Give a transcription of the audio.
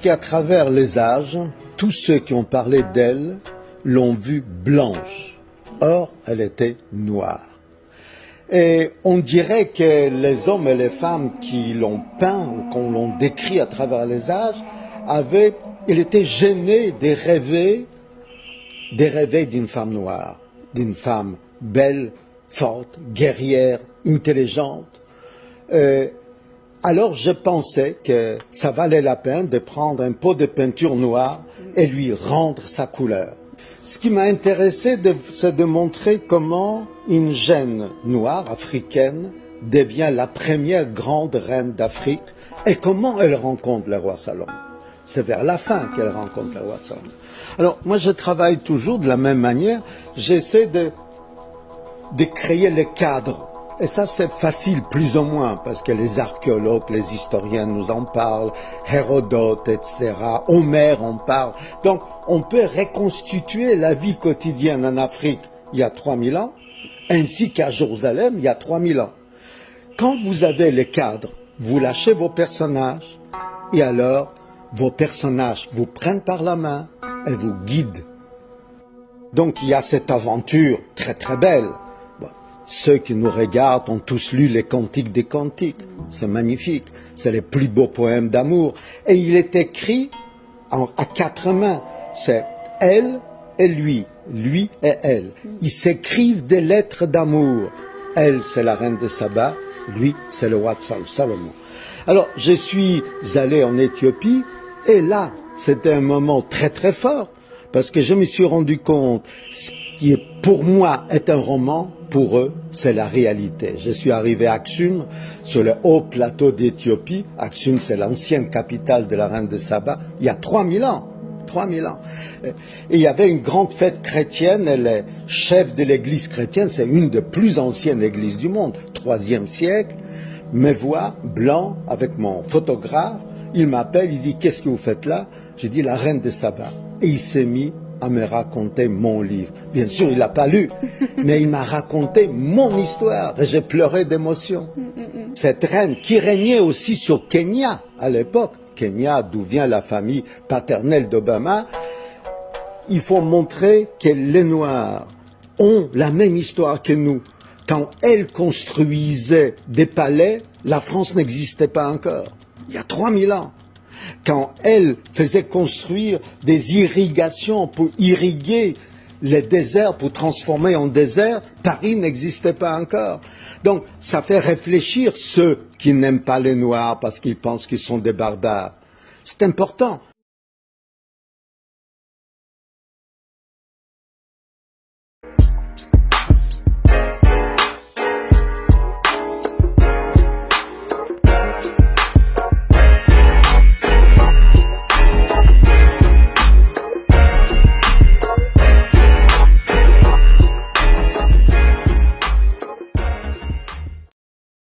Qu'à travers les âges, tous ceux qui ont parlé d'elle l'ont vue blanche. Or, elle était noire. Et on dirait que les hommes et les femmes qui l'ont peint ou qu'on l'ont décrit à travers les âges ils étaient gênés de rêver d'une femme noire, d'une femme belle, forte, guerrière, intelligente. Alors je pensais que ça valait la peine de prendre un pot de peinture noire et lui rendre sa couleur. Ce qui m'a intéressé, c'est de montrer comment une jeune noire africaine devient la première grande reine d'Afrique et comment elle rencontre le roi Salomon. C'est vers la fin qu'elle rencontre le roi Salomon. Alors moi je travaille toujours de la même manière, j'essaie de créer le cadre. Et ça c'est facile plus ou moins parce que les archéologues, les historiens nous en parlent, Hérodote, etc., Homère en parle. Donc on peut reconstituer la vie quotidienne en Afrique il y a 3000 ans, ainsi qu'à Jérusalem il y a 3000 ans. Quand vous avez le cadre, vous lâchez vos personnages et alors vos personnages vous prennent par la main et vous guident. Donc il y a cette aventure très très belle. Ceux qui nous regardent ont tous lu les Cantiques des Cantiques. C'est magnifique. C'est les plus beaux poèmes d'amour. Et il est écrit à 4 mains. C'est elle et lui et elle. Ils s'écrivent des lettres d'amour. Elle, c'est la reine de Saba. Lui, c'est le roi de Salomon. Alors, je suis allé en Éthiopie et là, c'était un moment très très fort parce que je me suis rendu compte qui pour moi est un roman, pour eux, c'est la réalité. Je suis arrivé à Aksum, sur le haut plateau d'Éthiopie. Aksum, c'est l'ancienne capitale de la reine de Saba, il y a 3000 ans. 3000 ans. Et il y avait une grande fête chrétienne, et le chef de l'église chrétienne, c'est une des plus anciennes églises du monde, 3e siècle, me voit, blanc, avec mon photographe, il m'appelle, il dit, qu'est-ce que vous faites là? J'ai dit, la reine de Saba. Et il s'est mis à me raconter mon livre. Bien sûr, il n'a pas lu, mais il m'a raconté mon histoire et j'ai pleuré d'émotion. Cette reine qui régnait aussi sur Kenya à l'époque, Kenya d'où vient la famille paternelle d'Obama, il faut montrer que les Noirs ont la même histoire que nous. Quand elles construisaient des palais, la France n'existait pas encore. Il y a 3000 ans. Quand elle faisait construire des irrigations pour irriguer les déserts, pour transformer en désert, Paris n'existait pas encore. Donc, ça fait réfléchir ceux qui n'aiment pas les Noirs parce qu'ils pensent qu'ils sont des barbares. C'est important.